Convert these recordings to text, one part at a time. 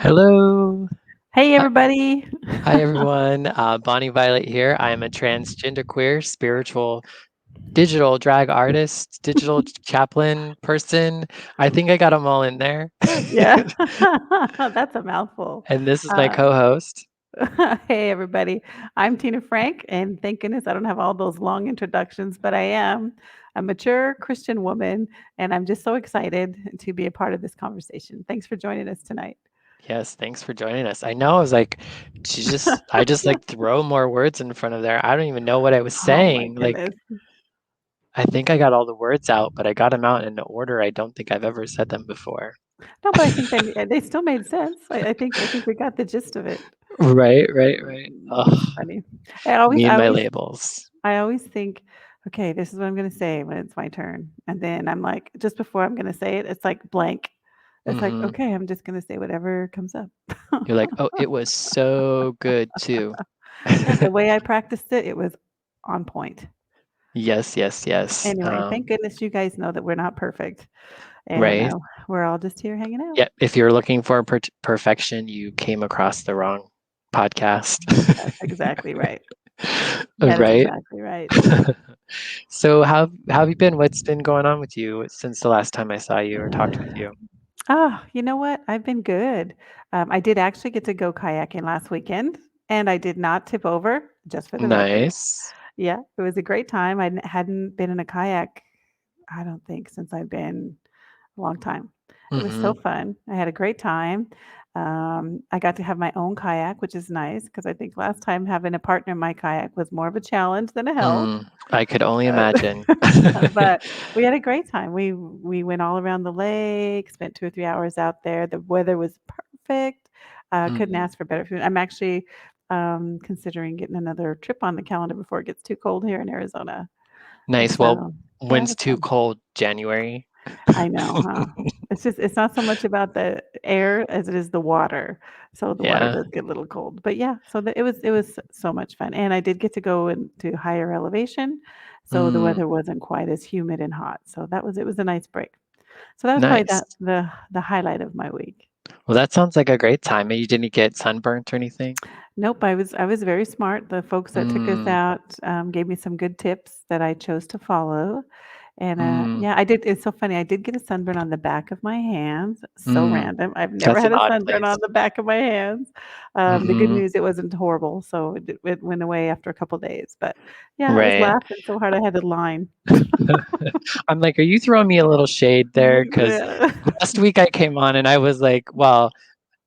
Hello. Hey, Hi, everybody. hi everyone. Bonnie Violet here. I am a transgender queer, spiritual, digital drag artist, digital chaplain person. I think I got them all in there. Yeah, that's a mouthful. And this is my Uh, co-host. hey, everybody. I'm Tina Frank, and thank goodness I don't have all those long introductions, but I am a mature Christian woman, and I'm just so excited to be a part of this conversation. Thanks for joining us tonight. Yes, thanks for joining us. I know I was like, I just like throw more words in front of there. I don't even know what I was Oh my saying. Like, goodness. I think I got all the words out, but I got them out in an order I don't think I've ever said them before. No, but I think they still made sense. I think we got the gist of it. Right, right, right. It's Oh, funny. I always me I and my always labels. I always think, "Okay, this is what I'm gonna say when it's my turn." And then I'm like, just before I'm gonna say it, it's like blank. It's like, Hmm. "Okay, I'm just gonna say whatever comes up." You're like, "Oh, it was so good too." Yeah, the way I practiced it, it was on point. Yes, yes, yes. Anyway, thank goodness you guys know that we're not perfect, and, Right? we're all just here hanging out. Yeah, if you're looking for perfection, you came across the wrong podcast. That's exactly right. That is Right? exactly right. So how have you been? What's been going on with you since the last time I saw you or talked with you? Ah, you know what? I've been good. I did actually get to go kayaking last weekend, and I did not tip over, just for the record. Nice. Yeah, it was a great time. I hadn't been in a kayak, I don't think, since I've been a long time. It was so Mhm. fun. I had a great time. I got to have my own kayak, which is nice because I think last time having a partner in my kayak was more of a challenge than a help. I could only Uh, imagine. but we had a great time. We went all around the lake, spent 2 or 3 hours out there. The weather was perfect. Couldn't Mhm. ask for better food. I'm actually, considering getting another trip on the calendar before it gets too cold here in Arizona. Nice. Well, So, yeah, it when's was too fun. cold? January? I know, huh? It's not so much about the air as it is the water. So the water Yeah. does get a little cold. But yeah, so it was so much fun. And I did get to go into higher elevation, so the Mm, weather wasn't quite as humid and hot. So it was a nice break. So that was probably nice. the highlight of my week. Well, that sounds like a great time. You didn't get sunburnt or anything? Nope, I was very smart. The folks that took us Mm, out, gave me some good tips that I chose to follow. And, mm, yeah, I did it's so funny, I did get a sunburn on the back of my hands, so mm. random. I've never That's had an a odd sunburn place. on the back of my hands. The good Mhm. news, it wasn't horrible, so it went away after a couple days, but, yeah, I was Right. laughing so hard I had to line. I'm like, "Are you throwing me a little shade there?" 'Cause Yeah. last week I came on and I was like, well,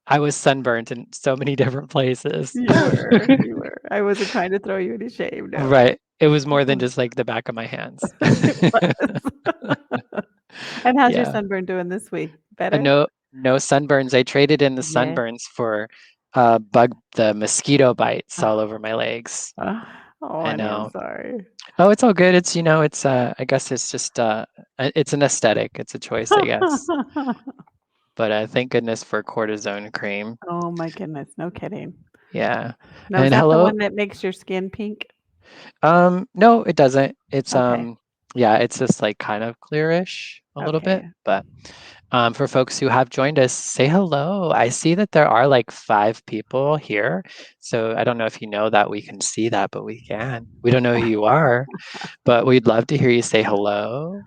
I was sunburnt in so many different places. You were. I wasn't trying to throw you any shame, no. Right. It was more than just, like, the back of my hands. It was. And how's your Yeah. sunburn doing this week? Better? No sunburns. I traded in the Yeah. sunburns for, the mosquito bites all over my legs. Oh, I honey, I'm know. sorry. Oh, it's all good. I guess it's just, it's an aesthetic. It's a choice, I guess. But, thank goodness for cortisone cream. Oh my goodness, no kidding. Yeah. Now is And that the hello. one that makes your skin pink? No, it doesn't. It's, Okay, yeah, it's just, like, kind of clearish a little bit, okay. but, for folks who have joined us, say hello. I see that there are, like, 5 people here, so I don't know if you know that we can see that, but we can. We don't know who you are, but we'd love to hear you say hello.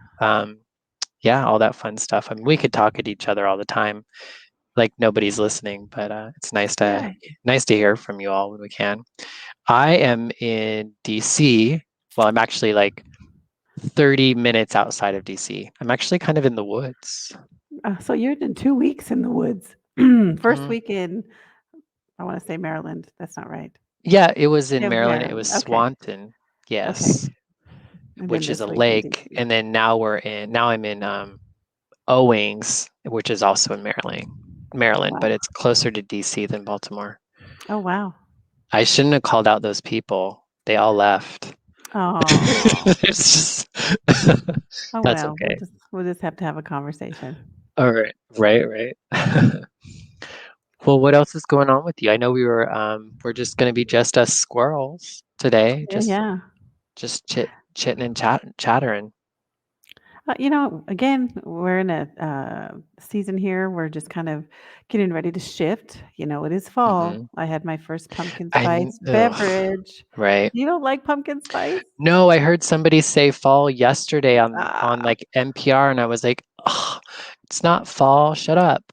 Yeah, all that fun stuff. I mean, we could talk at each other all the time, like nobody's listening, but, it's Yeah. nice to hear from you all when we can. I am in DC. Well, I'm actually, like, 30 minutes outside of DC. I'm actually kind of in the woods. So you're in 2 weeks in the woods. First Mhm. week in, I wanna say Maryland. That's not right. Yeah, it was in Yeah, Maryland. It was Maryland. Okay, Swanton. okay. Yes, And then which is a this week in lake, DC. and then now I'm in, Owings, which is also in Maryland, but Wow. it's closer to DC than Baltimore. Oh, wow. I shouldn't have called out those people. They all left. Oh. It's just Oh, that's well, okay. we'll just have to have a conversation. Alright. Right, right. Well, what else is going on with you? I know we're just gonna be just us squirrels today, Yeah, yeah. just chitting and chattering. Again, we're in a season here. We're just kind of getting ready to shift. It is fall. Mhm. I had my first pumpkin spice Ugh, beverage. right. You don't like pumpkin spice? No, I heard somebody say fall yesterday on Ah, like NPR, and I was like, "Ugh, it's not fall, shut up,"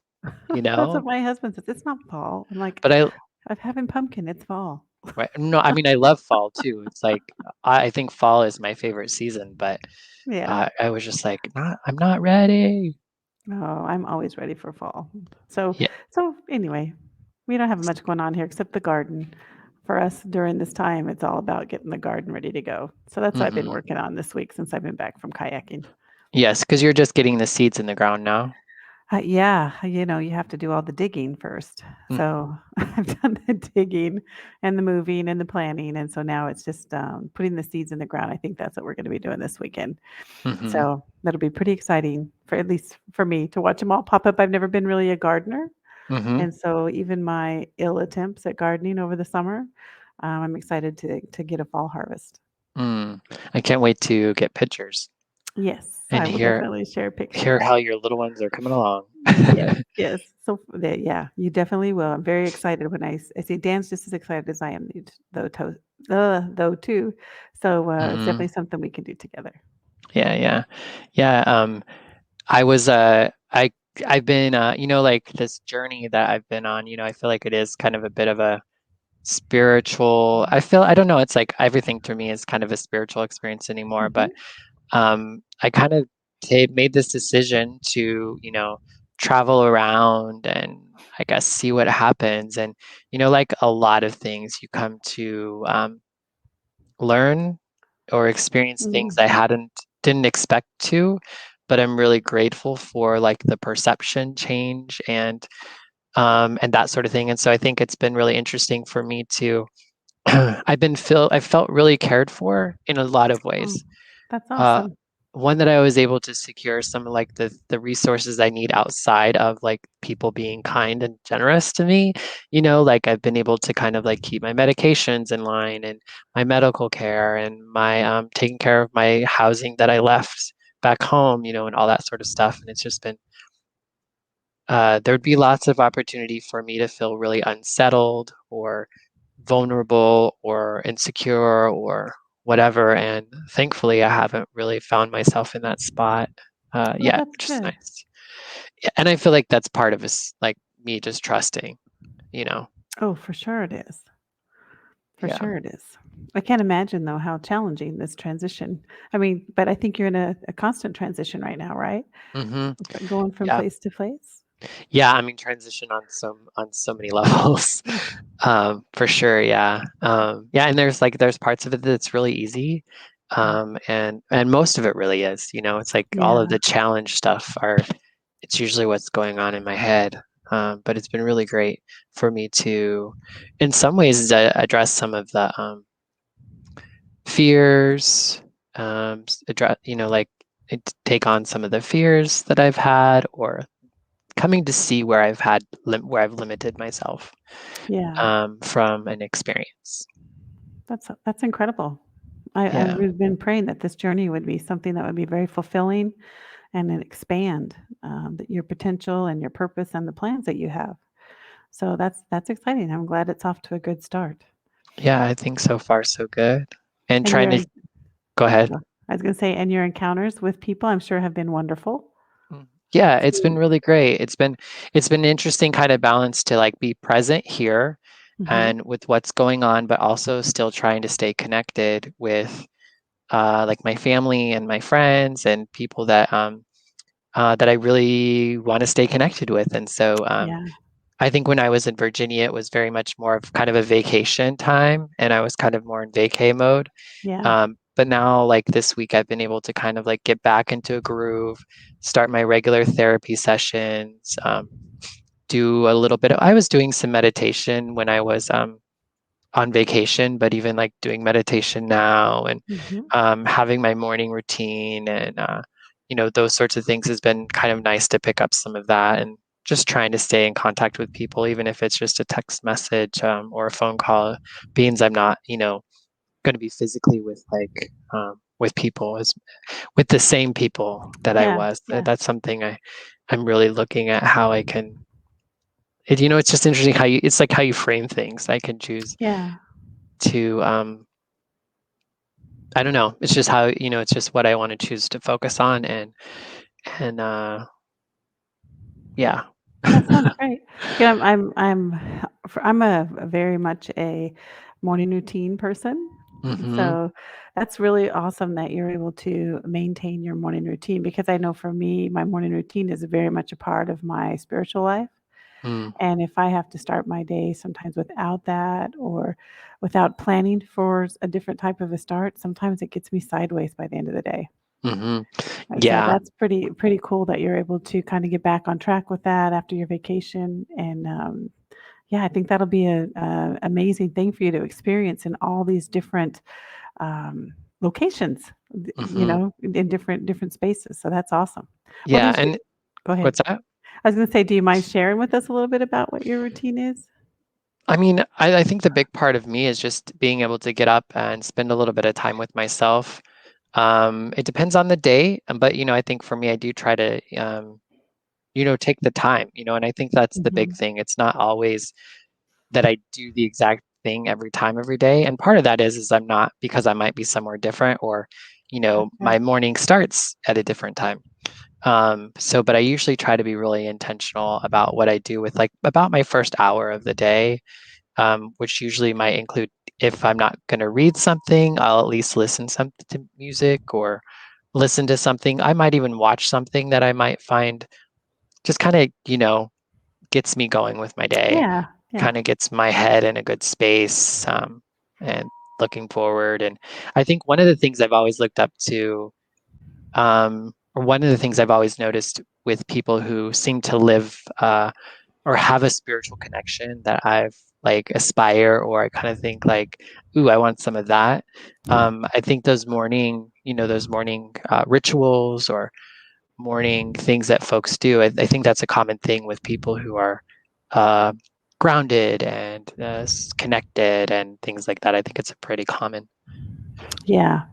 you that's what know? my husband says. It's not fall. I'm like, But I'm having pumpkin. It's fall. right, no, I mean, I love fall too. It's like, I think fall is my favorite season, but, Yeah. I was just like, I'm not ready." Oh, I'm always ready for fall. So, Yeah. so anyway, we don't have much going on here except the garden. For us during this time, it's all about getting the garden ready to go. So that's what I've been Mhm. working on this week since I've been back from kayaking. Yes, because 'cause you're just getting the seeds in the ground now? Yeah, you have to do all the digging first. Mm, So I've done the digging and the moving and the planning. And so now it's just putting the seeds in the ground. I think that's what we're going to be doing this weekend. mhm, So that'll be pretty exciting for at least for me to watch them all pop up. I've never been really a gardener. mhm, And so even my ill attempts at gardening over the summer, I'm excited to get a fall harvest. mm. I can't wait to get pictures Yes, and I will hear definitely share hear pictures. how your little ones are coming along. Yes, yes. So yeah, you definitely will. I'm very excited when I see Dan's just as excited as I am, though too. So it's Mhm. definitely something we can do together. Yeah, yeah. Yeah, I was, I've been, like, this journey that I've been on, I feel like it is kind of a bit of a spiritual I don't know, it's like everything to me is kind of a spiritual experience anymore, but, Mhm. I kind of ta made this decision to, travel around and, I guess, see what happens, and, like a lot of things, you come to, learn or experience things Mm. I didn't expect to, but I'm really grateful for, like, the perception change and that sort of thing, and so I think it's been really interesting for me to I felt really cared for in a lot of Oh, ways. that's Uh, awesome. one that I was able to secure some of, like, the resources I need outside of, like, people being kind and generous to me, like, I've been able to kind of, like, keep my medications in line and my medical care and my, taking care of my housing that I left back home, and all that sort of stuff, and it's just been there'd be lots of opportunity for me to feel really unsettled or vulnerable or insecure or whatever. And thankfully, I haven't really found myself in that spot Oh, yet, that's which is good. nice. Yeah, and I feel like that's part of us, like me just trusting, you know. Oh, for sure it is. For Yeah. sure it is. I can't imagine though how challenging this transition. I mean, but I think you're in a constant transition right now, right? Hmm. Going from Yeah. place to place. Yeah. I mean, transition on so many levels. For sure, yeah. Yeah, and there's parts of it that's really easy, and most of it really is. It's like all of Yeah. the challenge stuff it's usually what's going on in my head. But it's been really great for me to, in some ways, address some of the fears, address, like take on some of the fears that I've had, or coming to see where where I've limited myself Yeah. from an experience. That's incredible. I've Yeah. really been praying that this journey would be something that would be very fulfilling and then expand that your potential and your purpose and the plans that you have. So that's exciting. I'm glad it's off to a good start. Yeah, I think so far so good. And And trying your to go ahead. I was going to say, and your encounters with people, I'm sure have been wonderful. Yeah, it's been See. really great. It's been interesting kind of balance to like be present here Hmm. and with what's going on, but also still trying to stay connected with like my family and my friends and people that I really want to stay connected with. And so Yeah. I think when I was in Virginia, it was very much more of kind of a vacation time, and I was kind of more in vacay mode. Yeah. But now, like this week, I've been able to kind of like get back into a groove, start my regular therapy sessions, do a little bit of, I was doing some meditation when I was on vacation, but even like doing meditation now and Hmm. having my morning routine and, those sorts of things has been kind of nice to pick up some of that and just trying to stay in contact with people, even if it's just a text message or a phone call, beings I'm not, going to be physically with like with people as with the same people that I Yeah. was. Yeah. That's something I'm really looking at how I can. It's just interesting how it's like how you frame things. I can choose Yeah. to I don't know. It's just how, it's just what I want to choose to focus on and yeah. That sounds great. Yeah, I'm a very much a morning routine person. Mhm. So that's really awesome that you're able to maintain your morning routine because I know for me, my morning routine is very much a part of my spiritual life. Mm. And if I have to start my day sometimes without that or without planning for a different type of a start, sometimes it gets me sideways by the end of the day. Mhm. And so Yeah. that's pretty cool that you're able to kinda get back on track with that after your vacation, and, yeah, I think that'll be a amazing thing for you to experience in all these different, locations, Mhm. in different spaces, so that's awesome. Well, Yeah, and go ahead. what's that? I was gonna say, do you mind sharing with us a little bit about what your routine is? I mean, I think the big part of me is just being able to get up and spend a little bit of time with myself. It depends on the day, but, I think for me, I do try to, take the time, and I think that's the big Mhm. thing. It's not always that I do the exact thing every time, every day. And part of that is I'm not because I might be somewhere different or, Gotcha. my morning starts at a different time. But I usually try to be really intentional about what I do with like about my first hour of the day, which usually might include if I'm not going to read something, I'll at least listen something to music or listen to something. I might even watch something that I might find just kind of, gets me going with my day, Yeah, yeah. kind of gets my head in a good space, and looking forward. And I think one of the things I've always looked up to, or one of the things I've always noticed with people who seem to live or have a spiritual connection that I've like aspire or I kind of think like, ooh, I want some of that. I think those morning rituals or morning things that folks do. I think that's a common thing with people who are uh, grounded and connected and things like that. I think it's a pretty common Yeah.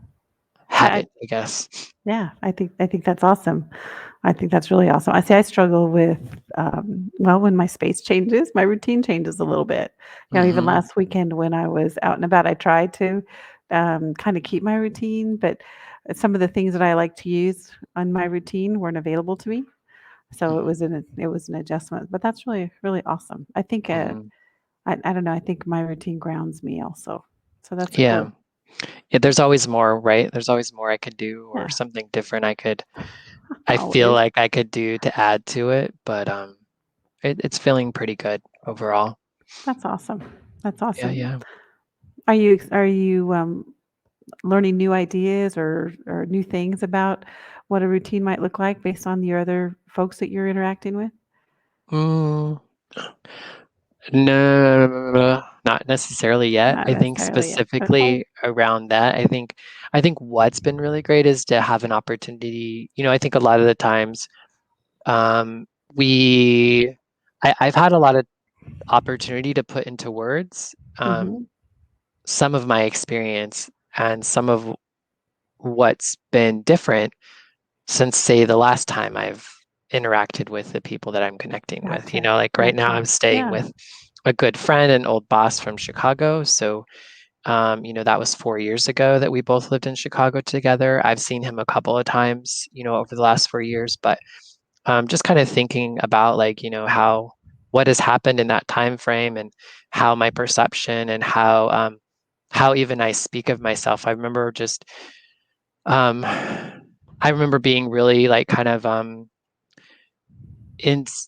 I habit, I guess. Yeah, I think that's awesome. I think that's really awesome. I say I struggle with, well, when my space changes, my routine changes a little bit. Even Hmm. last weekend when I was out and about, I tried to kind of keep my routine, but some of the things that I like to use on my routine weren't available to me. So Hmm. it was an adjustment, but that's really awesome. I think Hmm. I don't know. I think my routine grounds me also. So that's Yeah. cool. Yeah. There's always more, right? There's always more I could do or Yeah, something different I feel always. like I could do to add to it, but it's feeling pretty good overall. That's awesome. That's Yeah. awesome. Yeah. Are you learning new ideas or new things about what a routine might look like based on your other folks that you're interacting with? Mm. No, not necessarily yet. Not I think necessarily yet. Okay. specifically around that, I think what's been really great is to have an opportunity. I think a lot of the times, um, we I've had a lot of opportunity to put into words, Mhm. some of my experience and some of what's been different since, say, the last time I've interacted with the people that I'm connecting with. Gotcha. Like right now Gotcha. I'm staying Yeah. with a good friend and old boss from Chicago. So, that was 4 years ago that we both lived in Chicago together. I've seen him a couple of times, over the last 4 years, but just kind of thinking about like, what has happened in that time frame and how my perception and how even I speak of myself. I remember being really like kind of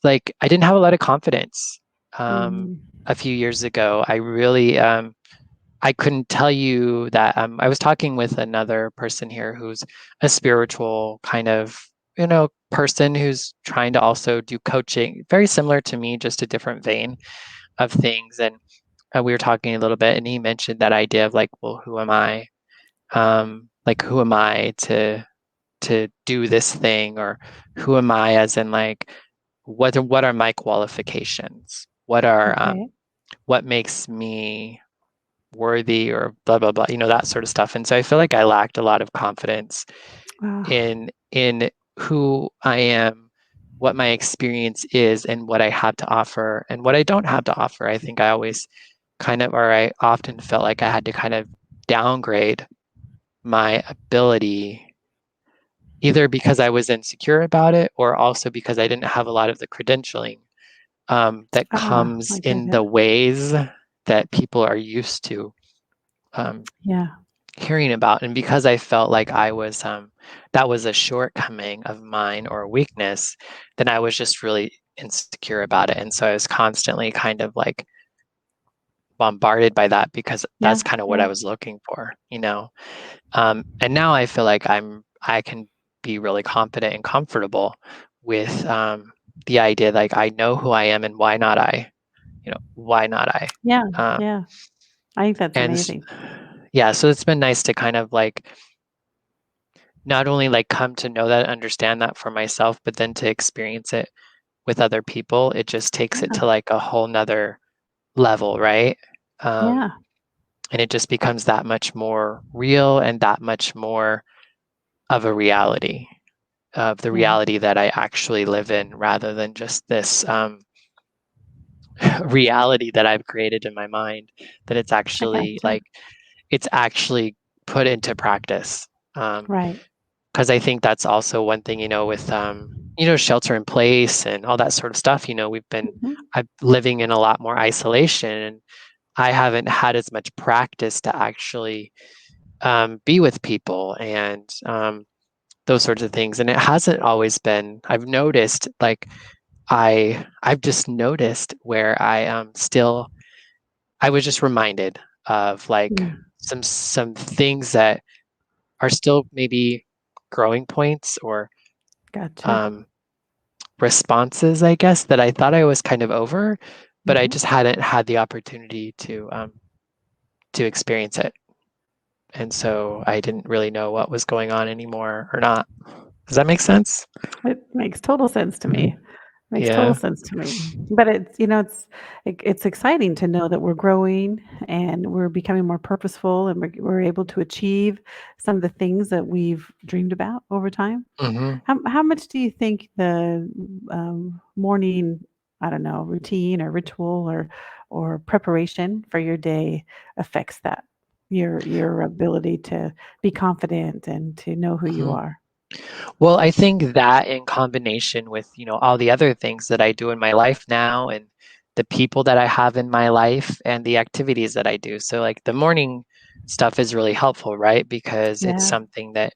like I didn't have a lot of confidence Mm. a few years ago. I couldn't tell you that I was talking with another person here who's a spiritual kind of person who's trying to also do coaching, very similar to me, just a different vein of things. And we were talking a little bit, and he mentioned that idea of like, well, who am I? Like, who am I to do this thing, or who am I as in like what are my qualifications? What Okay. what makes me worthy or blah blah blah, that sort of stuff. And so I feel like I lacked a lot of confidence Oh, in who I am, what my experience is, and what I have to offer and what I don't have to offer. I think I always or I often felt like I had to kind of downgrade my ability, either because I was insecure about it or also because I didn't have a lot of the credentialing that comes I get in it. the ways that people are used to um, Yeah. hearing about. And because I felt like that was a shortcoming of mine or a weakness, then I was just really insecure about it. And so I was constantly kind of like bombarded by that because Yeah. that's kind of what I Yeah. was looking for. And now I feel like I can be really confident and comfortable with the idea like I know who I am and why not I? Why not I? Yeah. Um, Yeah. I think that's and amazing. yeah, so it's been nice to kind of like not only like come to know that, understand that for myself, but then to experience it with other people. It just takes it Yeah. to like a whole nother level, right? Um, Yeah. and it just becomes that much more real and that much more of a reality of the Yeah. reality that I actually live in rather than just this reality that I've created in my mind, that I gotcha. it's actually put into practice. Right. Because I think that's also one thing, with shelter in place and all that sort of stuff. Mhm. I'm living in a lot more isolation, and I haven't had as much practice to actually be with people and those sorts of things. And it hasn't always been. I've noticed, like I've just noticed where I was just reminded of like Mm. some things that are still maybe growing points or Gotcha. um, responses, I guess, that I thought I was kind of over, but I Mhm. just hadn't had the opportunity to experience it. And so I didn't really know what was going on anymore or not. Does that make sense? It makes total sense to me. Makes total Yeah. sense to me. But it's exciting to know that we're growing and we're becoming more purposeful and we're able to achieve some of the things that we've dreamed about over time. Hmm. How much do you think the morning, I don't know, routine or ritual or preparation for your day affects that? Your ability to be confident and to know who you Hmm. are. Well, I think that in combination with, all the other things that I do in my life now and the people that I have in my life and the activities that I do. So like the morning stuff is really helpful, right? Because it's Yeah. something that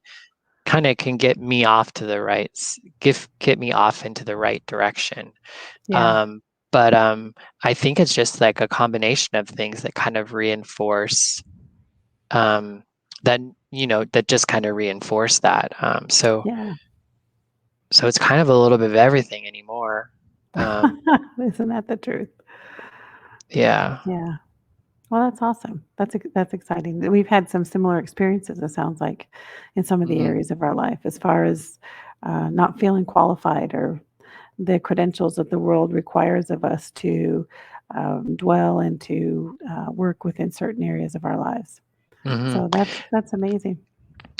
kind of can get me off to the right, get me off into the right direction. Yeah. Um, but I think it's just like a combination of things that kind of reinforce um, that, that just kind of reinforce that. Yeah. So it's kind of a little bit of everything anymore. Um, Isn't that the truth? yeah. Yeah. Well, that's awesome. That's exciting. We've had some similar experiences, it sounds like, in some of the Hmm. areas of our life as far as not feeling qualified or the credentials that the world requires of us to dwell and to work within certain areas of our lives. Hmm. So that's amazing.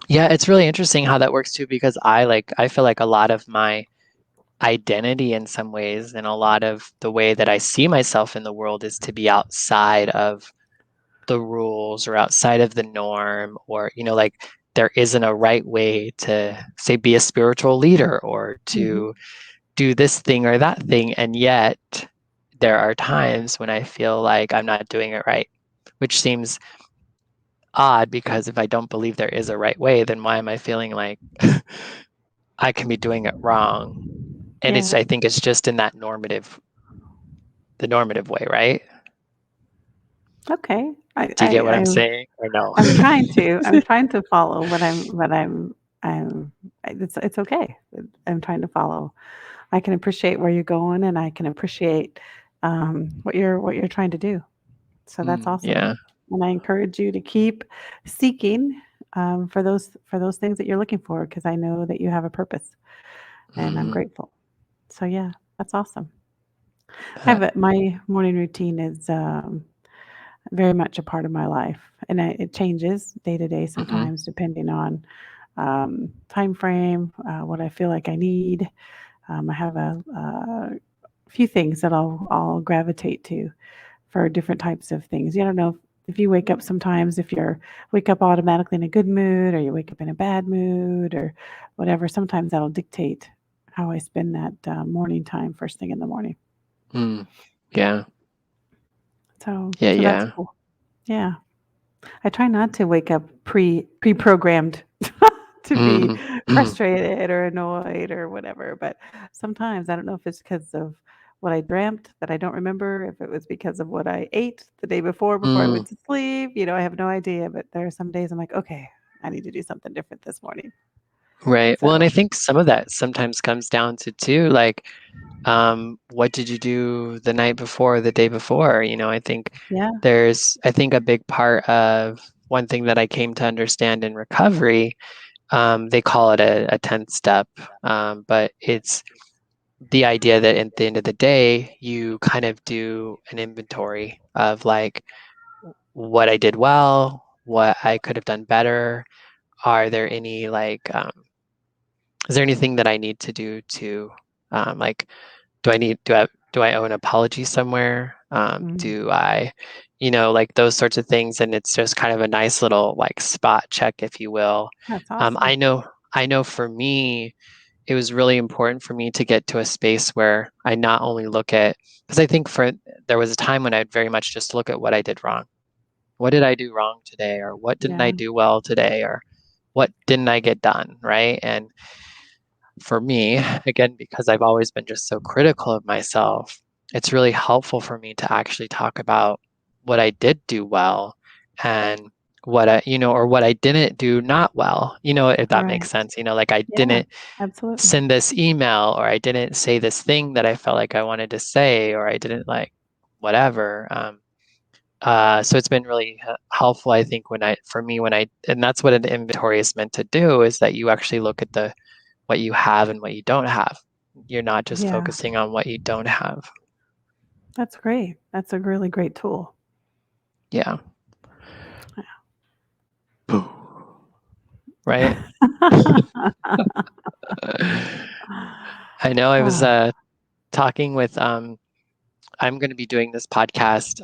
Yeah, it's really interesting how that works too, because I feel like a lot of my identity in some ways and a lot of the way that I see myself in the world is to be outside of the rules or outside of the norm, or like there isn't a right way to say be a spiritual leader or Hmm. to do this thing or that thing, and yet there are times when I feel like I'm not doing it right, which seems odd because if I don't believe there is a right way, then why am I feeling like I can be doing it wrong? And Yeah. I think it's just in that the normative way, right? Okay. Do you get what I'm saying or no? I'm trying to follow I'm it's okay. I'm trying to follow. I can appreciate where you're going and I can appreciate what you're trying to do. So that's awesome. Yeah. And I encourage you to keep seeking for those things that you're looking for because I know that you have a purpose and I'm Hmm. grateful. So yeah, that's awesome. Uh, My morning routine is very much a part of my life, and it changes day to day Mhm. sometimes depending on time frame, what I feel like I need. I have a few things that I'll gravitate to for different types of things. You don't know if you wake up sometimes, if you're wake up automatically in a good mood or you wake up in a bad mood or whatever. Sometimes that'll dictate how I spend that morning time first thing in the morning. Mm. Yeah. Yeah, So that's yeah. cool. Yeah. I try not to wake up pre-programmed to be Mm. Mm. frustrated or annoyed or whatever, but sometimes I don't know if it's because of what I dreamt that I don't remember, if it was because of what I ate the day before I Mm. went to sleep, I have no idea, but there are some days I'm like, "Okay, I need to do something different this morning." Right. Well, and I So, think some of that sometimes comes down to too, like, what did you do the night before, the day before? I think yeah, I think a big part of one thing that I came to understand in recovery, they call it a 10th step, but it's the idea that at the end of the day, you kind of do an inventory of like what I did well, what I could have done better. Are there any like, is there anything that I need to do to, like, do I owe an apology somewhere? mhm, Do I, like those sorts of things, and it's just kind of a nice little like spot check, if you will. that's Um, awesome. I know, I know for me, it was really important for me to get to a space where I not only look at, because I think there was a time when I'd very much just look at what I did wrong. What did I do wrong today? Or what didn't I Yeah, do well today? Or what didn't I get done? Right. And for me, again, because I've always been just so critical of myself, it's really helpful for me to actually talk about what I did do well and or what I didn't do not well, if that makes right. sense. Like I Yeah, didn't absolutely. send this email, or I didn't say this thing that I felt like I wanted to say, or I didn't like whatever. So it's been really helpful, I think, for me, and that's what an inventory is meant to do, is that you actually look at what you have and what you don't have. You're not just Yeah, focusing on what you don't have. that's great. That's a really great tool. Yeah. Right. I know I was Ah, talking with I'm going to be doing this podcast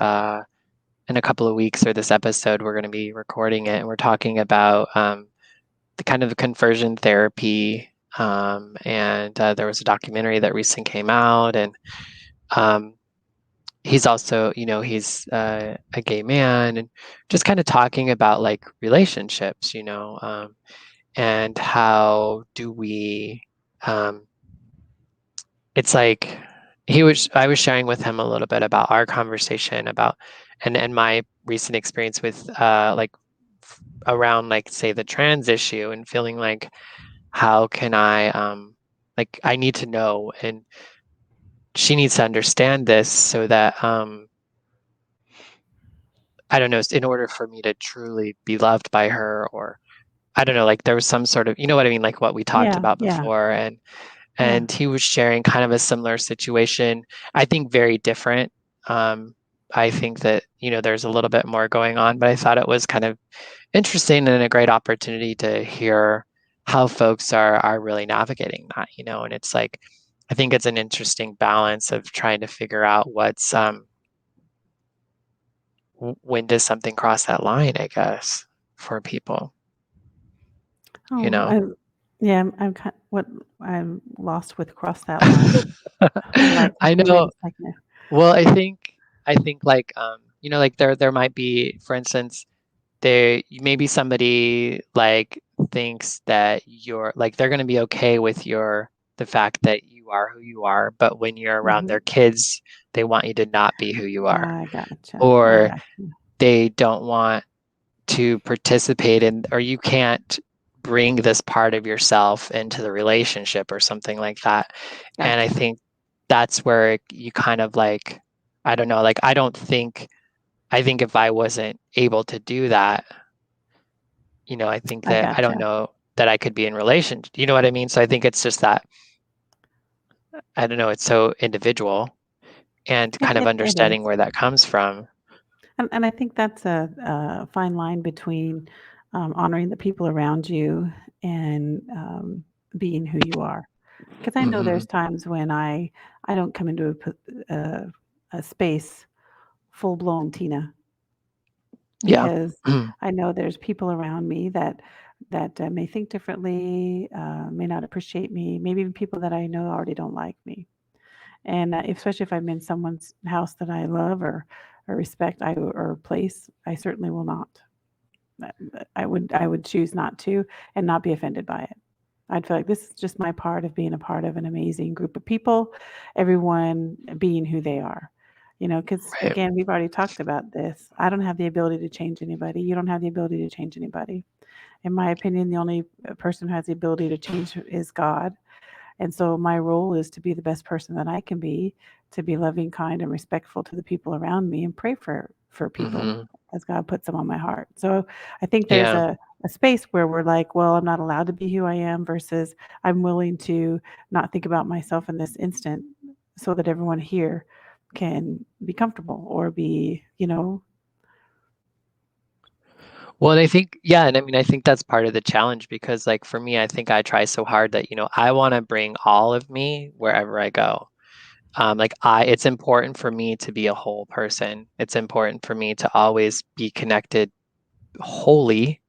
in a couple of weeks, or this episode we're going to be recording it, and we're talking about the kind of conversion therapy, and there was a documentary that recently came out, and um, he's also, he's a gay man, and just kind of talking about like relationships, and how do we, um, it's like I was sharing with him a little bit about our conversation about, and my recent experience with like around like say the trans issue, and feeling like how can I like I need to know, and she needs to understand this, so that I don't know, in order for me to truly be loved by her, or I don't know, like there was some sort of, you know what I mean, like what we talked yeah, about yeah, before, yeah. and he was sharing kind of a similar situation. I think very different. Um, I think that, there's a little bit more going on, but I thought it was kind of interesting and a great opportunity to hear how folks are really navigating that, and it's like I think it's an interesting balance of trying to figure out what's when does something cross that line, I guess, for people, you Oh, know. yeah, I'm kind what I'm lost with cross that line. I'm like, I "Okay, wait know. a second." Well, I think like like there might be, for instance, maybe somebody like thinks that you're like they're going to be okay with the fact that you are who you are, but when you're around Mhm. their kids, they want you to not be who you are, I gotcha, I or gotcha. they don't want to participate in, or you can't bring this part of yourself into the relationship, or something like that. And I Gotcha. think that's where you kind of like, I don't know, like I think if I wasn't able to do that, I think I that I don't gotcha. know that I could be in relation. You know what I mean? So I think it's just that, I don't know, it's so individual, and kind of It understanding is. where that comes from. And I think that's a fine line between honoring the people around you and being who you are. Because I know Mhm. there's times when I don't come into a space full blown Tina Yeah. because I know there's people around me that may think differently, may not appreciate me, maybe even people that I know already don't like me. And especially if I'm in someone's house that I love or respect, or place, I certainly will not. I would choose not to and not be offended by it. I'd feel like this is just my part of being a part of an amazing group of people, everyone being who they are. Because Right. again, we've already talked about this. I don't have the ability to change anybody. You don't have the ability to change anybody. In my opinion, the only person who has the ability to change is God. And so my role is to be the best person that I can be, to be loving, kind, and respectful to the people around me and pray for people Mhm. as God puts them on my heart. So I think there's Yeah. a space where we're like, well, I'm not allowed to be who I am versus I'm willing to not think about myself in this instant so that everyone here can be comfortable or be, Well, and I think, yeah, and I mean, I think that's part of the challenge because, like, for me, I think I try so hard that, I want to bring all of me wherever I go. It's important for me to be a whole person. It's important for me to always be connected wholly,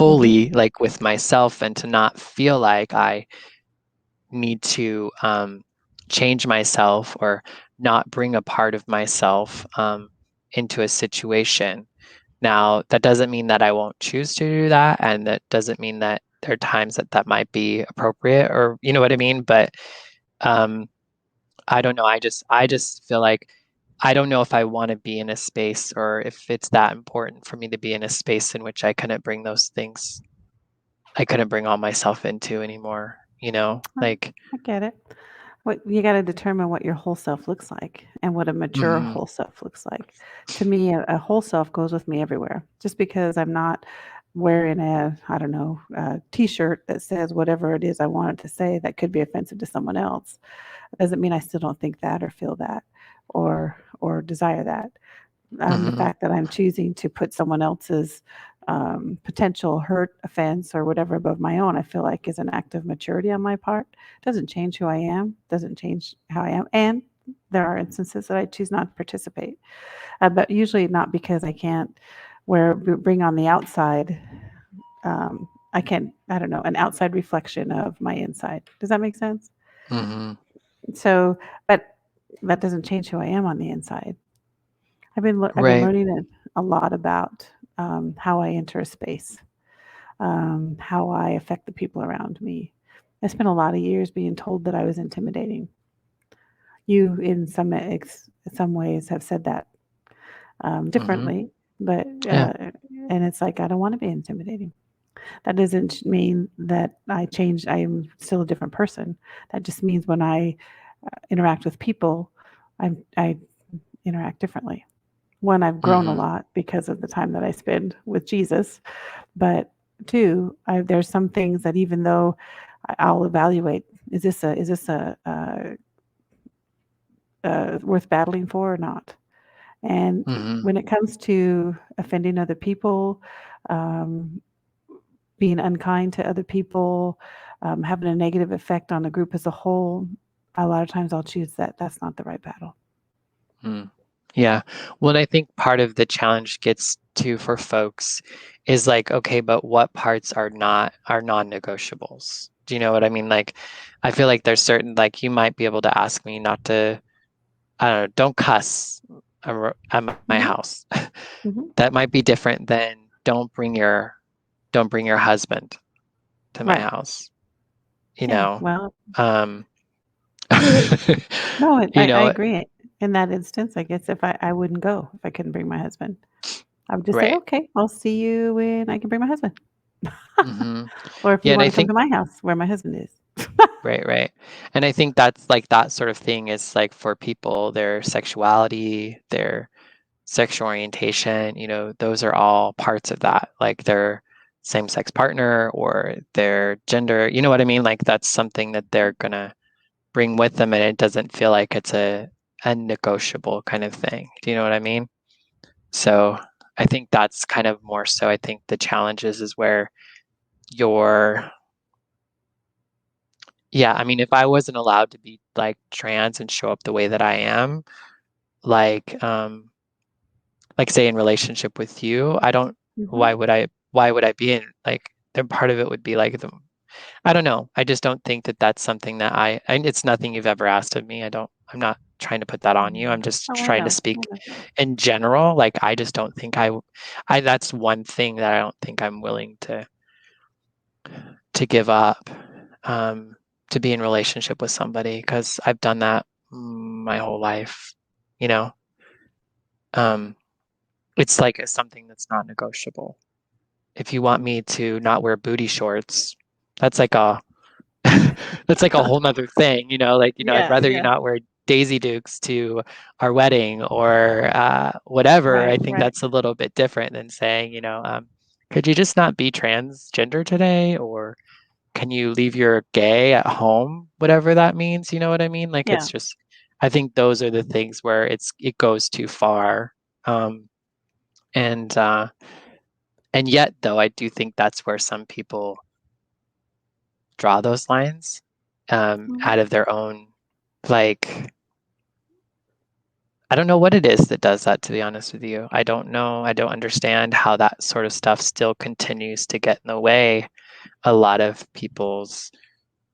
hmm fully, like with myself, and to not feel like I need to change myself or not bring a part of myself into a situation. Now, that doesn't mean that I won't choose to do that, and that doesn't mean that there are times that that might be appropriate, or you know what I mean? But um, I don't know. I just feel like I don't know if I want to be in a space or if it's that important for me to be in a space in which I couldn't bring those things. I couldn't bring all myself into anymore, Like, I get it. What you got to determine what your whole self looks like and what a mature mhm, whole self looks like. To me, a whole self goes with me everywhere. Just because I'm not wearing I don't know, a t-shirt that says whatever it is I want it to say that could be offensive to someone else, doesn't mean I still don't think that or feel that or desire that. The mhm, fact that I'm choosing to put someone else's potential hurt, offense, or whatever above my own, I feel like is an act of maturity on my part. Doesn't change who I am, doesn't change how I am. And there are instances that I choose not to participate, but usually not because I can't bring on the outside. I can, I don't know, an outside reflection of my inside. Does that make sense? mhm. So, but that doesn't change who I am on the inside. I've been Right. learning a lot about how I enter a space, how I affect the people around me. I spent a lot of years being told that I was intimidating. You, in some ways, have said that Mhm. differently, but Yeah. and it's like I don't want to be intimidating. That doesn't mean that I change. I am still a different person. That just means when I interact with people, I interact differently. One, I've grown a Mhm. lot because of the time that I spend with Jesus, but two, there's some things that even though I'll evaluate, is this worth battling for or not? And Mhm. when it comes to offending other people, um, being unkind to other people, having a negative effect on the group as a whole, a lot of times I'll choose that. That's not the right battle. Mm. Yeah. Well, I think part of the challenge gets to for folks is like, okay, but what parts are non-negotiables? Do you know what I mean? Like, I feel like there's certain like you might be able to ask me not to, I don't know, don't cuss at my hmm house. hmm That might be different than don't bring your husband to my Right. house, you Yeah. know. Well, Um, no, you I know, agree. In that instance, I guess if I wouldn't go if I couldn't bring my husband. I would just say, right. okay, I'll see you when I can bring my husband. Hmm. Or if Yeah, you and want I to come think to my house where my husband is. right, right. And I think that's like that sort of thing is like for people, their sexuality, their sexual orientation, those are all parts of that. Like their same-sex partner or their gender, you know what I mean? Like that's something that they're gonna bring with them and it doesn't feel like it's a negotiable kind of thing. Do you know what I mean? So I think that's kind of more so. I think the challenges is where you're, yeah, I mean, if I wasn't allowed to be like trans and show up the way that I am, like, say in relationship with you, I don't, Hmm. why would I be in like, then part of it would be like I don't know. I just don't think that that's something that and it's nothing you've ever asked of me. I'm not trying to put that on you. I'm just Oh, I trying to know. I speak know. in general. Like, I just don't think that's one thing that I don't think I'm willing to give up, um, to be in relationship with somebody because I've done that my whole life, you know? Um, it's like something that's not negotiable. If you want me to not wear booty shorts, that's like a that's like a whole nother thing, like, I'd Yeah, rather you yeah. not wear Daisy Dukes to our wedding or whatever. I Right, think right. that's a little bit different than saying, could you just not be transgender today? Or can you leave your gay at home? Whatever that means, you know what I mean? Like, Yeah. it's just, I think those are the things where it goes too far. Um, and and yet though, I do think that's where some people draw those lines, Mhm. out of their own, like, I don't know what it is that does that, to be honest with you. I don't know. I don't understand how that sort of stuff still continues to get in the way a lot of people's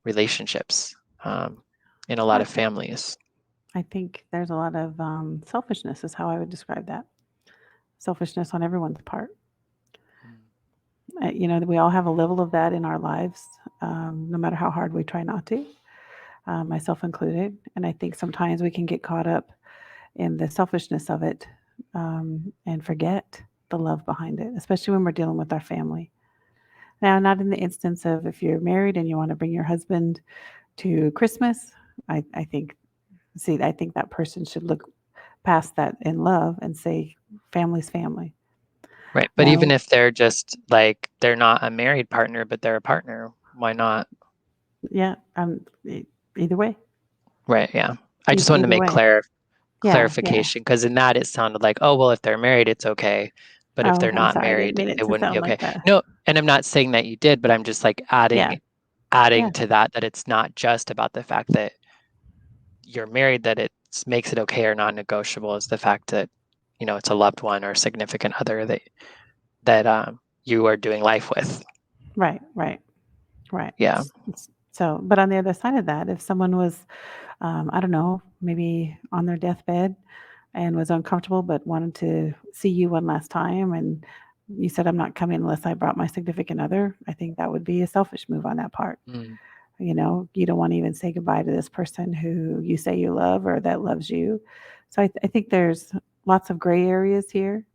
relationships, in a lot I, of families. I think there's a lot of selfishness, is how I would describe that. Selfishness on everyone's part. Mm. We all have a level of that in our lives, no matter how hard we try not to, myself included. And I think sometimes we can get caught up in the selfishness of it, and forget the love behind it, especially when we're dealing with our family. Now, not in the instance of if you're married and you want to bring your husband to Christmas. I think, see, I think that person should look past that in love and say, family's family. Right. But even Now, if they're just like, they're not a married partner, but they're a partner, why not? yeah, either way, Right. Yeah. I just wanted to either make way. Yeah, yeah. clarification because in that it sounded like, oh, well, if they're married, it's okay. But if Oh, they're okay. not Sorry, I didn't married, mean it it to wouldn't be sound okay. like that. No, and I'm not saying that you did, but I'm just like Yeah, adding yeah. to that it's not just about the fact that you're married, that it makes it okay or non-negotiable is the fact that, it's a loved one or significant other that you are doing life with. Right, right, right. Yeah. So, but on the other side of that, if someone was, I don't know, maybe on their deathbed and was uncomfortable but wanted to see you one last time, and you said, I'm not coming unless I brought my significant other, I think that would be a selfish move on that part. Mm. You don't want to even say goodbye to this person who you say you love or that loves you. So I think there's lots of gray areas here.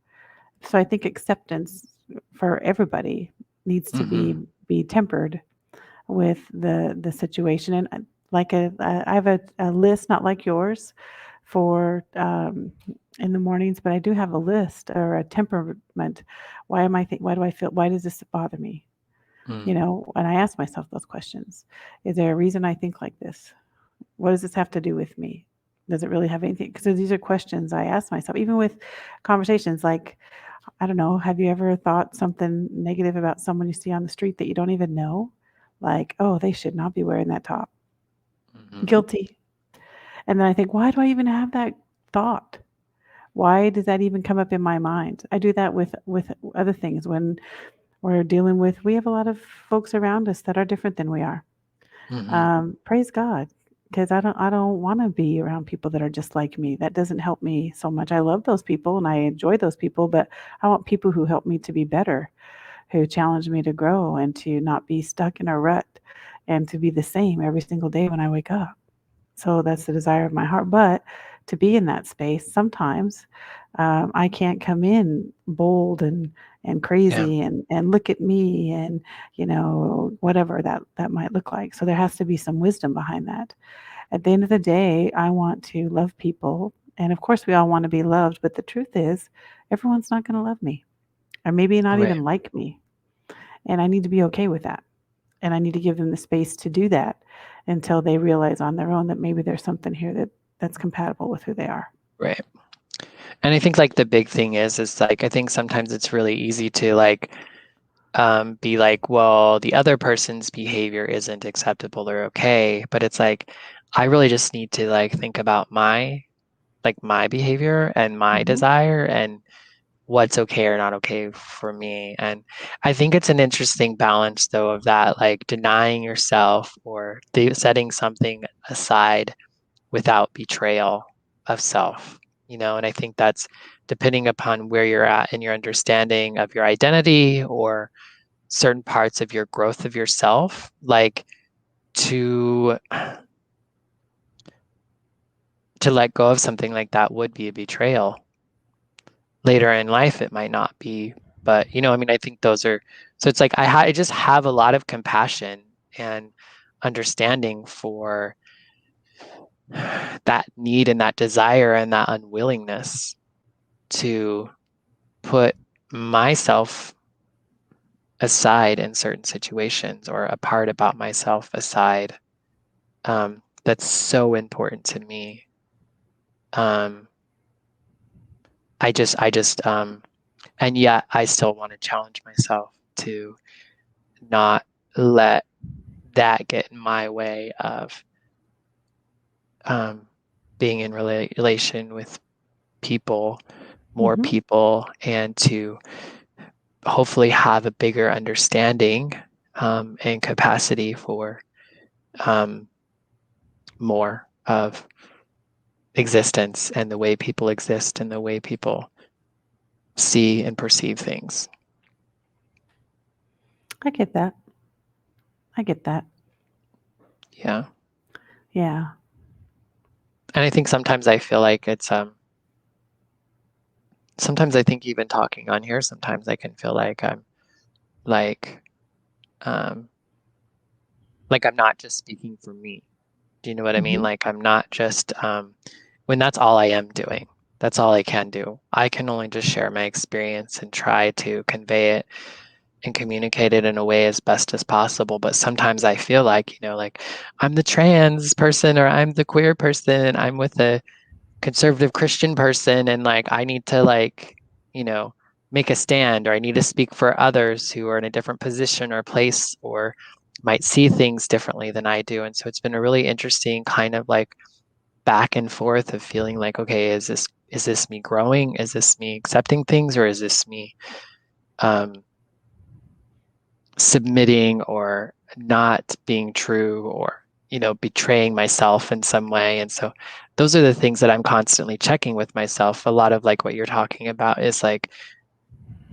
So I think acceptance for everybody needs to Hmm. be tempered with the situation. And I have a list, not like yours, for in the mornings, but I do have a list or a temperament. Why do I feel? Why does this bother me? Mm. And I ask myself those questions. Is there a reason I think like this? What does this have to do with me? Does it really have anything? Because these are questions I ask myself, even with conversations like, I don't know, have you ever thought something negative about someone you see on the street that you don't even know? Like, oh, they should not be wearing that top. Hmm. Guilty. And then I think, why do I even have that thought? Why does that even come up in my mind? I do that with other things when we're dealing with. We have a lot of folks around us that are different than we are. Hmm. Praise God, because I don't want to be around people that are just like me. That doesn't help me so much. I love those people and I enjoy those people, but I want people who help me to be better, who challenge me to grow and to not be stuck in a rut and to be the same every single day when I wake up. So that's the desire of my heart. But to be in that space, sometimes I can't come in bold and Yeah. crazy and look at me and whatever that might look like. So there has to be some wisdom behind that. At the end of the day, I want to love people, and of course we all want to be loved. But the truth is, everyone's not going to love me, or maybe not Right. even like me, and I need to be okay with that. And I need to give them the space to do that until they realize on their own that maybe there's something here that's compatible with who they are. Right. And I think like the big thing is like I think sometimes it's really easy to like be like, well, the other person's behavior isn't acceptable or okay, but it's like I really just need to like think about my behavior and my Mhm. desire and what's okay or not okay for me. And I think it's an interesting balance though of that, like denying yourself or setting something aside without betrayal of self, and I think that's depending upon where you're at in your understanding of your identity or certain parts of your growth of yourself, like to to let go of something like that would be a betrayal. Later in life it might not be, but I mean, I think those are, so it's like I just have a lot of compassion and understanding for that need and that desire and that unwillingness to put myself aside in certain situations or a part about myself aside, that's so important to me. um, and yet I still want to challenge myself to not let that get in my way of um, being in relation with people, more Mhm. people, and to hopefully have a bigger understanding and capacity for um, more of existence and the way people exist and the way people see and perceive things. I get that. I get that. Yeah. Yeah. And I think sometimes I feel like it's sometimes I think even talking on here, sometimes I can feel like I'm like um like I'm not just speaking for me. Do you know what I mean? Mhm. Like I'm not just when that's all I am doing. That's all I can do. I can only just share my experience and try to convey it and communicate it in a way as best as possible. But sometimes I feel like, like I'm the trans person or I'm the queer person, I'm with a conservative Christian person, and like I need to like, you know, make a stand or I need to speak for others who are in a different position or place or might see things differently than I do. And so it's been a really interesting kind of like back and forth of feeling like, okay, is this me growing? Is this me accepting things or is this me um submitting or not being true or betraying myself in some way? And so those are the things that I'm constantly checking with myself. A lot of like what you're talking about is like,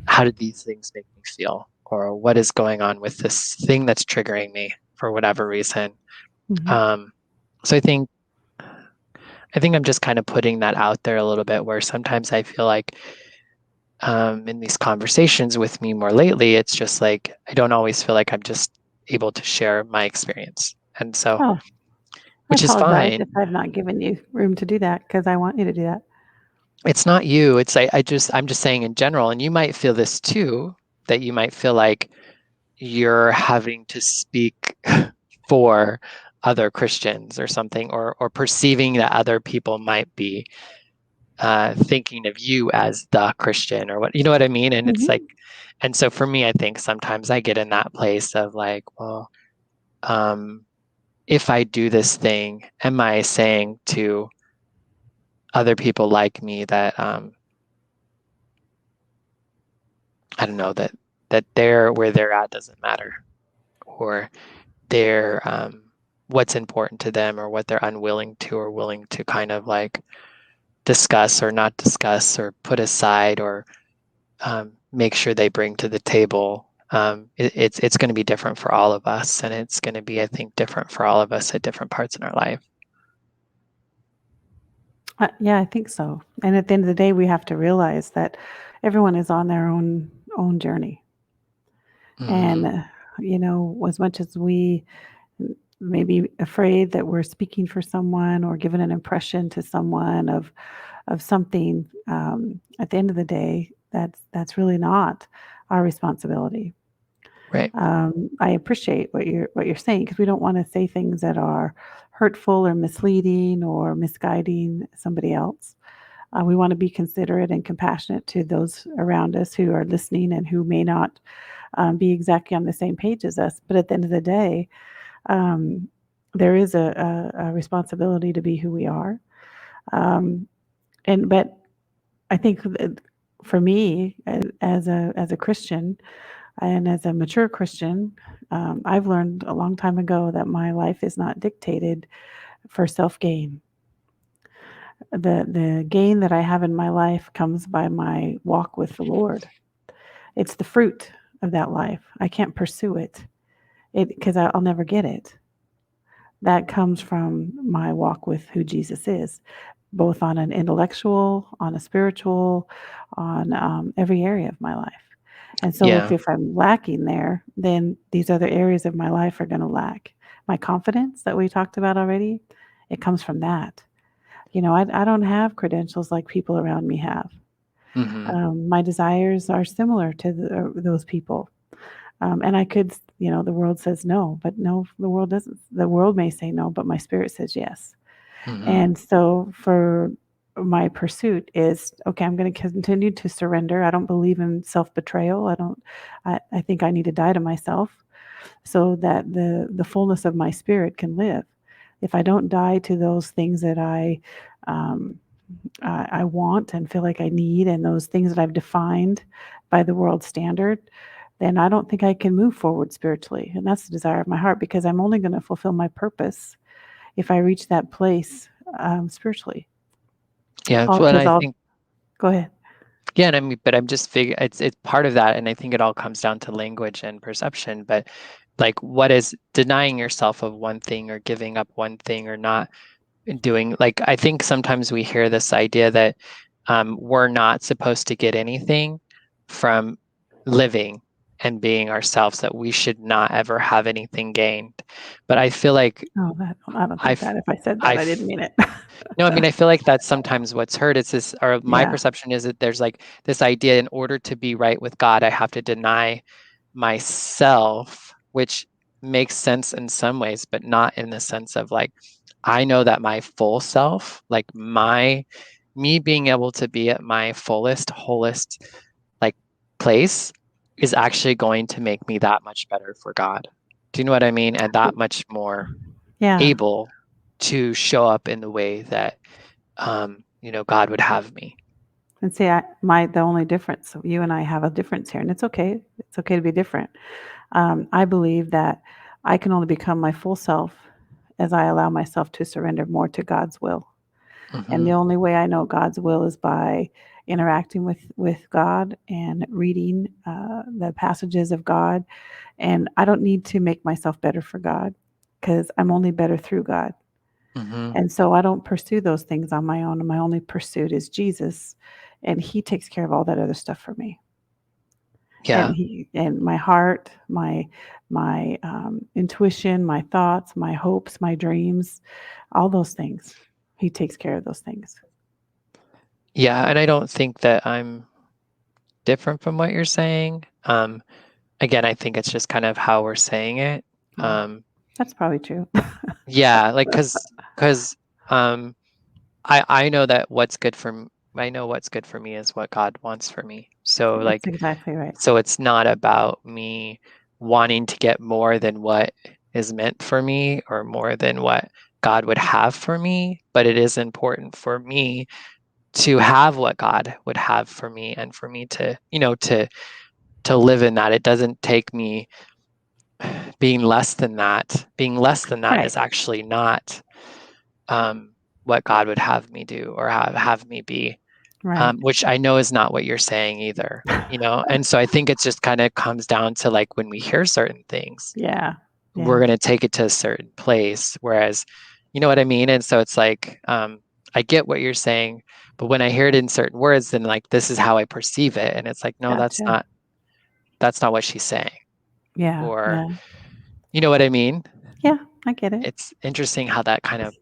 how did these things make me feel, or what is going on with this thing that's triggering me for whatever reason? Mhm. Um so I think I'm just kind of putting that out there a little bit, where sometimes I feel like in these conversations with me more lately, it's just like I don't always feel like I'm just able to share my experience. And so, Oh, I which is apologize if fine. I've not given you room to do that because I want you to do that. It's not you. It's I'm just saying in general, and you might feel this too, that you might feel like you're having to speak for other Christians or something, or perceiving that other people might be thinking of you as the Christian or what, you know what I mean? And it's like, Mhm. and so for me, I think sometimes I get in that place of like, well, um, if I do this thing, am I saying to other people like me that I don't know, that they're where they're at doesn't matter, or they're what's important to them, or what they're unwilling to or willing to kind of like discuss or not discuss or put aside or make sure they bring to the table. It's going to be different for all of us, and it's going to be, I think, different for all of us at different parts in our life. Yeah, I think so. And at the end of the day, we have to realize that everyone is on their own journey. And Hmm. as much as we may be afraid that we're speaking for someone or giving an impression to someone of something, at the end of the day, that's really not our responsibility. Right. I appreciate what you're saying because we don't want to say things that are hurtful or misleading or misguiding somebody else. We want to be considerate and compassionate to those around us who are listening and who may not be exactly on the same page as us. But at the end of the day, um, there is a responsibility to be who we are. Um, and but I think for me, as a Christian and as a mature Christian, I've learned a long time ago that my life is not dictated for self gain. The gain that I have in my life comes by my walk with the Lord. It's the fruit of that life. I can't pursue it because I'll never get it. That comes from my walk with who Jesus is, both on an intellectual, on a spiritual, on every area of my life. And so, if, Yeah. if I'm lacking there, then these other areas of my life are going to lack. My confidence that we talked about already, it comes from that. I don't have credentials like people around me have. Mhm. My desires are similar to those people. And I could, the world says no, but no, the world doesn't. The world may say no, but my spirit says yes. Mhm. And so for my pursuit is okay, I'm going to continue to surrender. I don't believe in self betrayal. I think I need to die to myself so that the fullness of my spirit can live. If I don't die to those things that um, I want and feel like I need, and those things that I've defined by the world standard, then I don't think I can move forward spiritually. And that's the desire of my heart because I'm only going to fulfill my purpose if I reach that place spiritually. Yeah, All well, and because I I'll think go ahead. yeah, and I mean, but I'm just it's part of that, and I think it all comes down to language and perception, but, like, what is denying yourself of one thing or giving up one thing or not doing like, I think sometimes we hear this idea that, we're not supposed to get anything from living and being ourselves, that we should not ever have anything gained, but I feel like Oh, that I don't think I've that. If I said that, I didn't I've mean it. no, I mean, I feel like that's sometimes what's heard. It's this, or my Yeah. perception is that there's like this idea in order to be right with God, I have to deny myself, which makes sense in some ways, but not in the sense of like, I know that my full self, like me being able to be at my fullest, wholest, like place is actually going to make me that much better for God. Do you know what I mean? And that much more Yeah. able to show up in the way that God would have me. And see, the only difference. So you and I have a difference here, and it's okay. It's okay to be different. I believe that I can only become my full self as I allow myself to surrender more to God's will. And Hmm. the only way I know God's will is by interacting with God and reading the passages of God. And I don't need to make myself better for God because I'm only better through God. Hmm. And so I don't pursue those things on my own. My only pursuit is Jesus, and He takes care of all that other stuff for me. And Yeah. my heart, my intuition, my thoughts, my hopes, my dreams, all those things. He takes care of those things. Yeah. And I don't think that I'm different from what you're saying. Again, I think it's just kind of how we're saying it. Well, Um, that's probably true. yeah, like because um, I know that I know what's good for me is what God wants for me. So That's like, exactly right. so it's not about me wanting to get more than what is meant for me or more than what God would have for me, but it is important for me to have what God would have for me and for me to, to live in that. It doesn't take me being less than that. Being less than that Right. is actually not what God would have me do or have me be, Right. which I know is not what you're saying either. And so I think it's just kind of comes down to like when we hear certain things, Yeah. we're Yeah. going to take it to a certain place, whereas, you know what I mean? And so it's like, I get what you're saying, but when I hear it in certain words, then like this is how I perceive it, and it's like, no, Gotcha. that's not what she's saying, Yeah. or Yeah. you know what I mean? Yeah. I get it. It's interesting how that kind of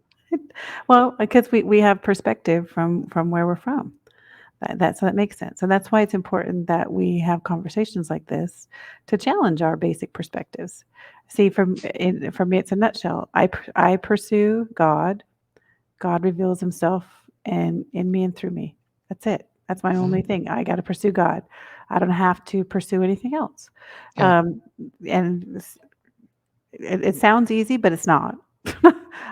Well, because we have perspective from where we're from. So that makes sense. And that's why it's important that we have conversations like this to challenge our basic perspectives. See, for me, it's a nutshell. I pursue God. God reveals Himself and in me and through me. That's it. That's my only Mhm. thing. I got to pursue God. I don't have to pursue anything else. Yeah, Um, and it sounds easy, but it's not.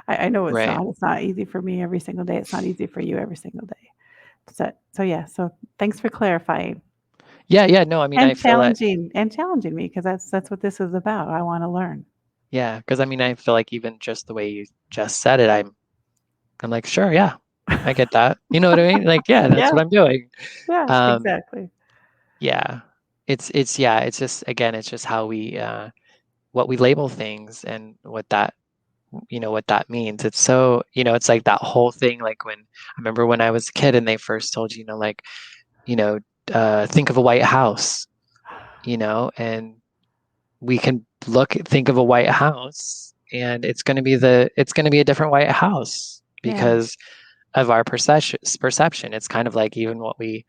I know it's right. not. It's not easy for me every single day. It's not easy for you every single day. So yeah. So thanks for clarifying Yeah, yeah, no, I mean, I feel that and challenging me because that's what this is about. I want to learn. yeah, because I mean, I feel like even just the way you just said it, I'm like, "Sure, yeah, I get that." You know what I mean? Like, yeah, that's Yeah. what I'm doing. Yeah. Um, Exactly. yeah. It's yeah, it's just again, it's just how we, what we label things and what that what that means. It's so it's like that whole thing, like, when I remember when I was a kid and they first told you, like, you know, think of a white house, and we can think of a white house and it's going to be a different white house Yeah. because of our perception. It's kind of like even what we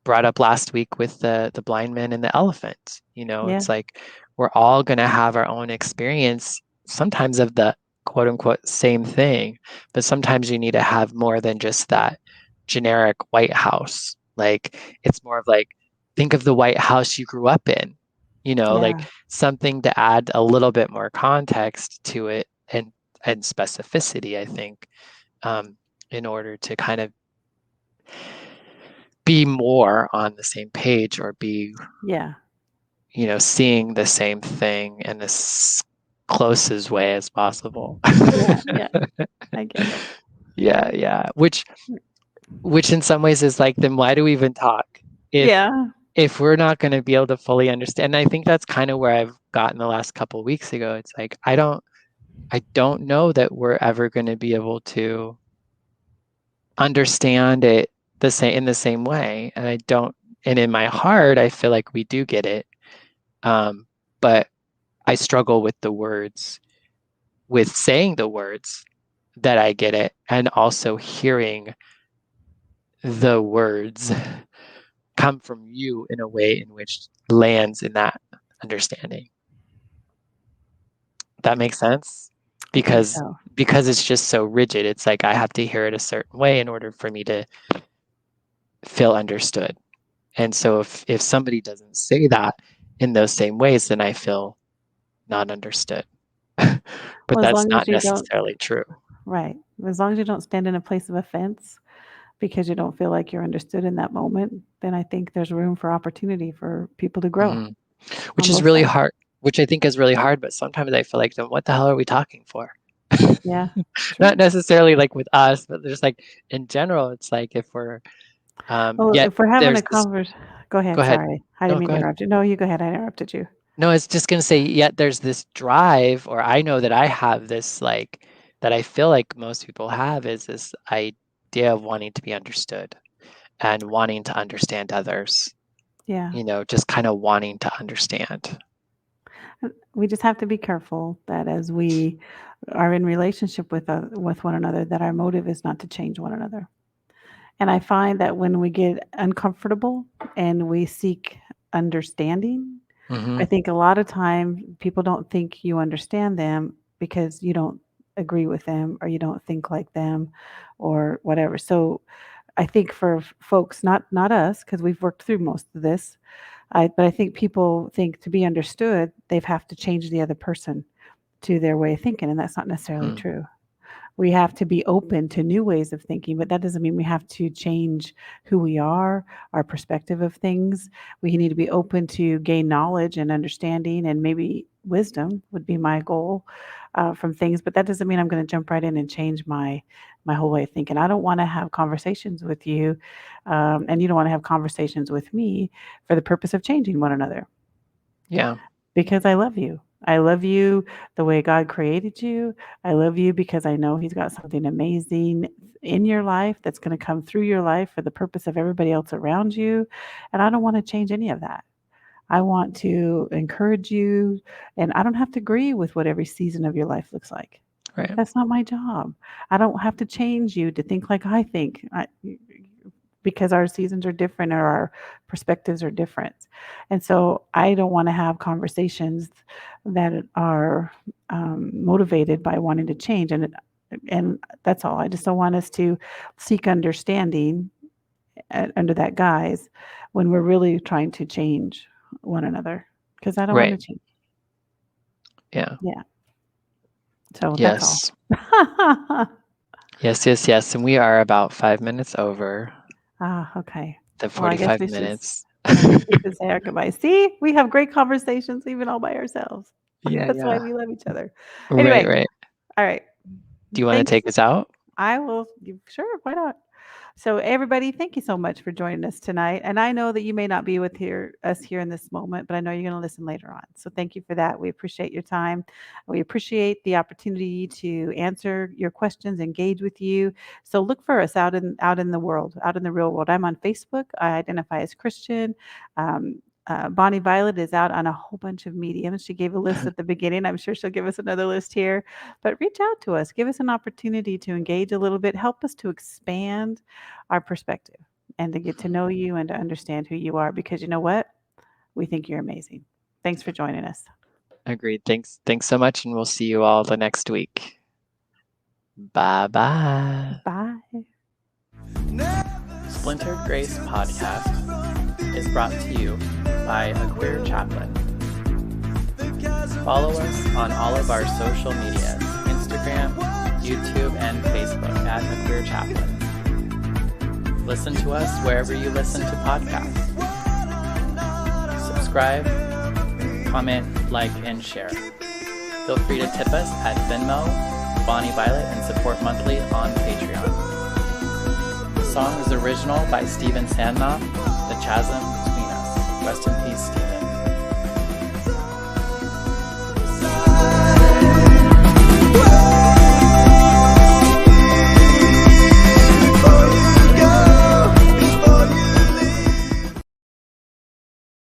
brought up last week with the blind man and the elephant. Yeah. It's like we're all going to have our own experience sometimes of the quote unquote same thing, but sometimes you need to have more than just that generic white house. Like it's more of like think of the white house you grew up in, like Yeah. something to add a little bit more context to it and specificity, I think, um, in order to kind of be more on the same page or be Yeah. seeing the same thing in as closest way as possible. Yeah. Yeah. I get it. Yeah, yeah. Which in some ways is like, then why do we even talk if Yeah. if we're not going to be able to fully understand? And I think that's kind of where I've gotten the last couple of weeks ago. It's like I don't know that we're ever going to be able to understand it in the same way. And I don't and in my heart I feel like we do get it. But I struggle with the words, with saying the words that I get it, and also hearing the words come from you in a way in which lands in that understanding. That makes sense? I think Because so. because it's just so rigid. It's like I have to hear it a certain way in order for me to feel understood. And so if somebody doesn't say that in those same ways, then I feel not understood. But Well, as that's long as not you don't necessarily true. right. As long as you don't stand in a place of offense because you don't feel like you're understood in that moment, then I think there's room for opportunity for people to grow Mhm. Which on is both really sides. hard, which I think is really hard, but sometimes I feel like, then what the hell are we talking for? Yeah. Not True. necessarily like with us, but just like in general, it's like if we're Well, yet if we're having there's a this go go ahead. ahead. Sorry. I didn't No, mean go to ahead. interrupt you. No, you go ahead. I interrupted you. No, I was just gonna say, yet there's this drive, or I know that I have this like that I feel like most people have is this idea of wanting to be understood and wanting to understand others, Yeah. just kind of wanting to understand. We just have to be careful that as we are in relationship with one another, that our motive is not to change one another. And I find that when we get uncomfortable and we seek understanding, I Hmm. think a lot of time people don't think you understand them because you don't agree with them or you don't think like them or whatever. So I think for folks, not us, because we've worked through most of this, but I think people think to be understood, they have to change the other person to their way of thinking, and that's not necessarily Mm, true. We have to be open to new ways of thinking, but that doesn't mean we have to change who we are, our perspective of things. We need to be open to gain knowledge and understanding, and maybe wisdom would be my goal from things. But that doesn't mean I'm going to jump right in and change my whole way of thinking. I don't want to have conversations with you, and you don't want to have conversations with me for the purpose of changing one another yeah, because I love you. I love you the way God created you. I love you because I know He's got something amazing in your life that's going to come through your life for the purpose of everybody else around you. And I don't want to change any of that. I want to encourage you, and I don't have to agree with what every season of your life looks like. right. That's not my job. I don't have to change you to think like I think. Because our seasons are different or our perspectives are different. And so I don't want to have conversations that are motivated by wanting to change. And that's all. I just don't want us to seek understanding under that guise when we're really trying to change one another, because I don't want Right. to change. Yeah. Yeah. So that's all. Yes. Yes, yes, yes. And we are about 5 minutes over Okay. the Well, 45 minutes. I guess we should say our goodbyes. See, we have great conversations even all by ourselves. Yeah, That's why yeah. we love each other. Right, Anyway, right. all right. Do you want to Thanks. take us out? I will. Sure, why not? So, everybody, thank you so much for joining us tonight. And I know that you may not be with us here in this moment, but I know you're going to listen later on. So, thank you for that. We appreciate your time. We appreciate the opportunity to answer your questions, engage with you. So, look for us out in the world, out in the real world. I'm on Facebook. I identify as Christian. Um, Bonnie Violet is out on a whole bunch of mediums. She gave a list at the beginning. I'm sure she'll give us another list here. But reach out to us. Give us an opportunity to engage a little bit. Help us to expand our perspective and to get to know you and to understand who you are, because you know what? We think you're amazing. Thanks for joining us. Agreed. Thanks so much, and we'll see you all the next week. Bye-bye. Bye. Splintered Grace Podcast is brought to you by a queer chaplain. Follow us on all of our social medias, Instagram, YouTube, and Facebook at a queer chaplain. Listen to us wherever you listen to podcasts. Subscribe, comment, like, and share. Feel free to tip us at Venmo, Bonnie Violet, and support monthly on Patreon. The song is original by Steven Sandnoff, The Chasm Between Us. Rest in peace, Steven.